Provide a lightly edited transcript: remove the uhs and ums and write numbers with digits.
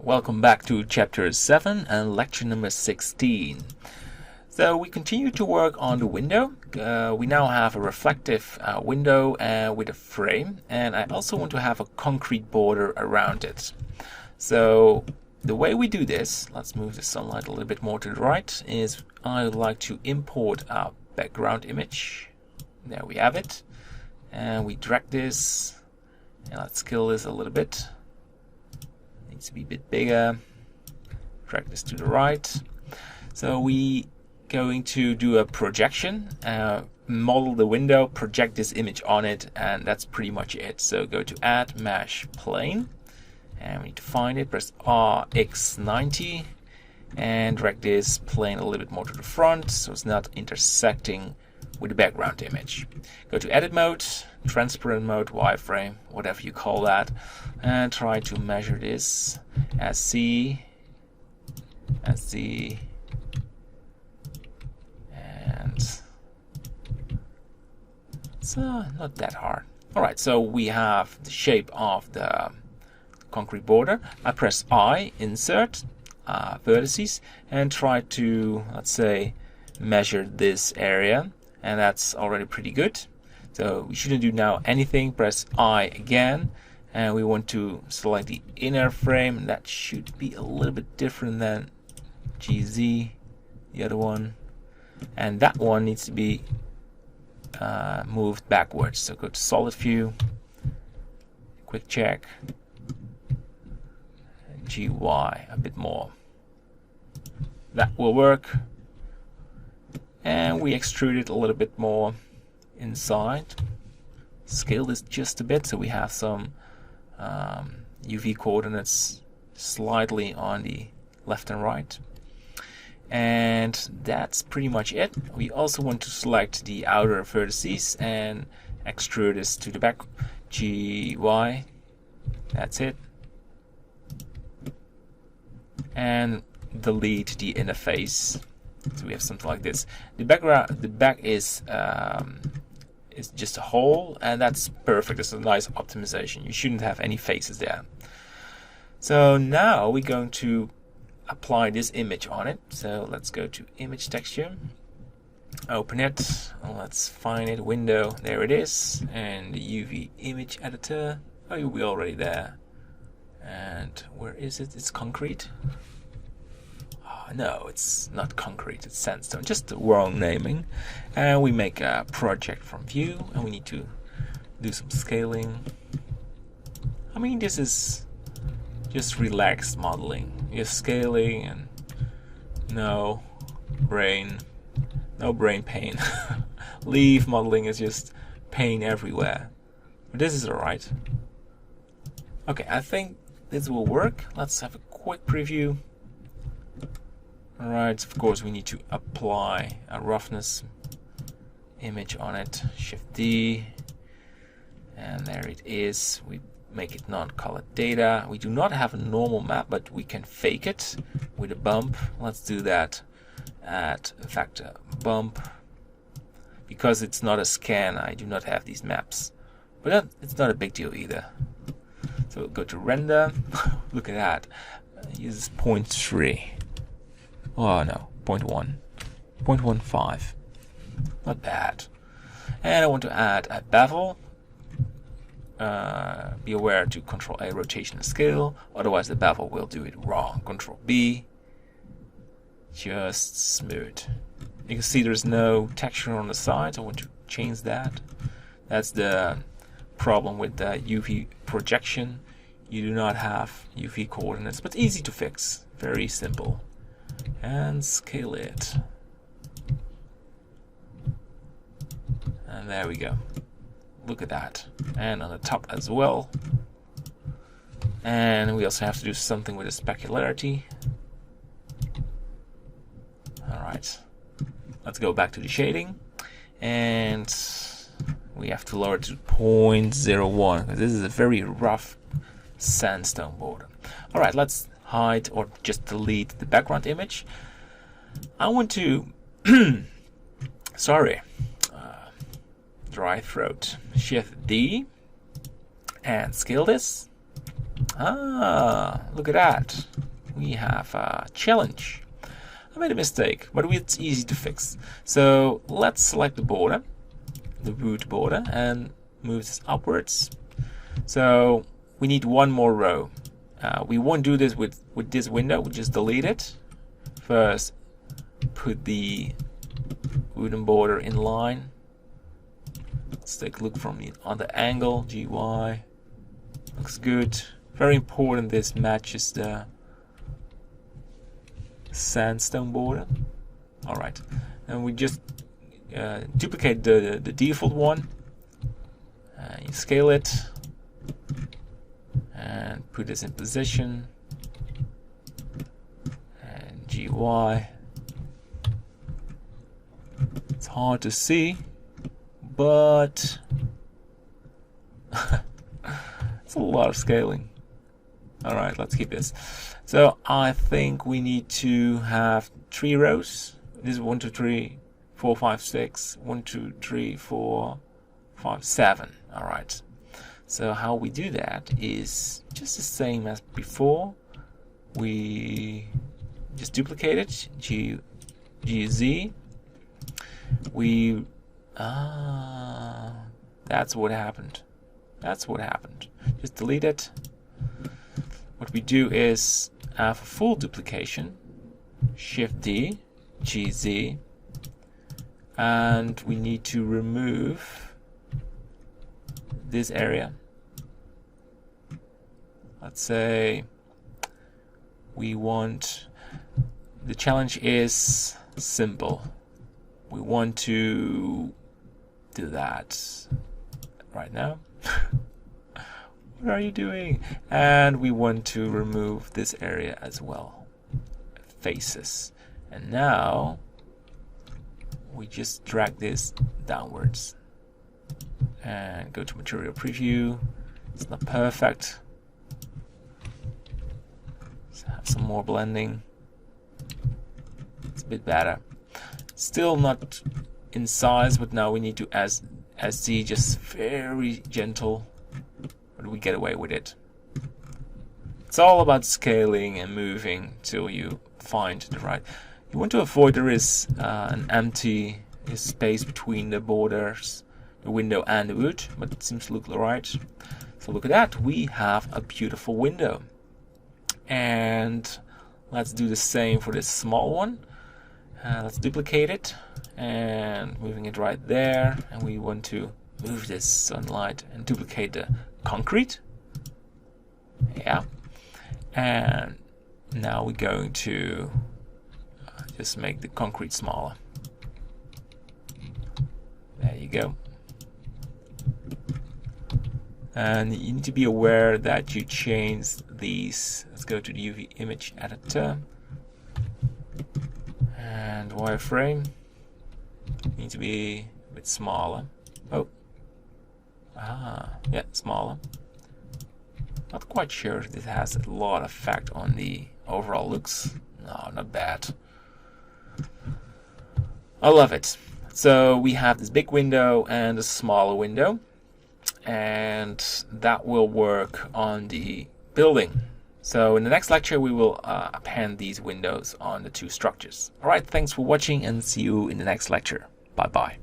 welcome back to chapter 7 and lecture number 16. So we continue to work on the window. We now have a reflective window with a frame, and I also want to have a concrete border around it. So the way we do this, let's move the sunlight a little bit more to the right, is I would like to import a background image. There we have it. And we drag this, and let's scale this a little bit. Needs to be a bit bigger. Drag this to the right. So we going to do a projection, model the window, project this image on it, and that's pretty much it. So go to Add Mesh Plane, and we need to find it, press RX90, and drag this plane a little bit more to the front so it's not intersecting with the background image. Go to Edit Mode, Transparent Mode, Wireframe, whatever you call that, and try to measure this as C, and it's not that hard. Alright, so we have the shape of the concrete border. I press I, Insert, Vertices, and try to, let's say, measure this area, and that's already pretty good. So we shouldn't do now anything. Press I again, and we want to select the inner frame. That should be a little bit different than GZ, the other one, and that one needs to be moved backwards. So go to Solid View, quick check, GY a bit more. That will work. And we extrude it a little bit more inside. Scale this just a bit so we have some UV coordinates slightly on the left and right. And that's pretty much it. We also want to select the outer vertices and extrude this to the back. GY. That's it. And delete the inner face. So we have something like this. The back is just a hole, and that's perfect. It's a nice optimization. You shouldn't have any faces there. So now we're going to apply this image on it. So let's go to Image Texture, open it, and let's find it. Window, there it is, and the UV Image Editor. Oh, we're already there. And where is it? It's concrete. No, it's not concrete, it's sandstone, just the wrong naming. And we make a project from view, and we need to do some scaling. I mean, this is just relaxed modeling. You're scaling and no brain pain. Leaf modeling is just pain everywhere. But this is alright. Okay, I think this will work. Let's have a quick preview. Alright, of course we need to apply a roughness image on it. Shift D, and there it is. We make it non-colored data. We do not have a normal map, but we can fake it with a bump. Let's do that. Add vector bump. Because it's not a scan, I do not have these maps. But it's not a big deal either. So we'll go to render. Look at that. Use 0.3. Oh no, 0.1, 0.15, not bad. And I want to add a bevel. Be aware to Control A, rotation and scale, otherwise the bevel will do it wrong. Control B, just smooth. You can see there's no texture on the sides. I want to change that. That's the problem with the UV projection. You do not have UV coordinates, but easy to fix, very simple. And scale it, and there we go. Look at that. And on the top as well. And we also have to do something with the specularity. Alright, let's go back to the shading, and we have to lower it to 0.01 because this is a very rough sandstone border. Alright, let's hide or just delete the background image. I want to dry throat. Shift D and scale this, Ah, look at that. We have a challenge. I made a mistake, but it's easy to fix. So let's select the border, the wood border, and move this upwards. So we need one more row. We won't do this with this window. We'll just delete it. First, put the wooden border in line. Let's take a look from the other angle. GY looks good. Very important. This matches the sandstone border. All right, and we just duplicate the default one. You scale it and put this in position. And GY. It's hard to see, but it's a lot of scaling. All right, let's keep this. So I think we need to have 3 rows. This is 1, 2, 3, 4, 5, 6. 1, 2, 3, 4, 5, 7. All right. So how we do that is just the same as before. We just duplicate it. GZ. That's what happened. That's what happened. Just delete it. What we do is have a full duplication, Shift D, GZ, and we need to remove this area. Let's say we want, the challenge is simple. We want to do that right now. What are you doing? And we want to remove this area as well. Faces. And now we just drag this downwards and go to material preview. It's not perfect. Let's have some more blending. It's a bit better. Still not in size, but now we need to SD, just very gentle. But we get away with it. It's all about scaling and moving till you find the right. You want to avoid there is an empty space between the borders, the window and the wood, but it seems to look alright. So look at that, we have a beautiful window. And let's do the same for this small one. Let's duplicate it and moving it right there, and we want to move this sunlight and duplicate the concrete. Yeah, and now we're going to just make the concrete smaller. There you go. And you need to be aware that you change these. Let's go to the UV image editor and wireframe. Need to be a bit smaller. Oh, yeah, smaller. Not quite sure if this has a lot of effect on the overall looks. No, not bad. I love it. So we have this big window and a smaller window, and that will work on the building. So in the next lecture we will append these windows on the 2 structures. Alright, thanks for watching and see you in the next lecture. Bye bye.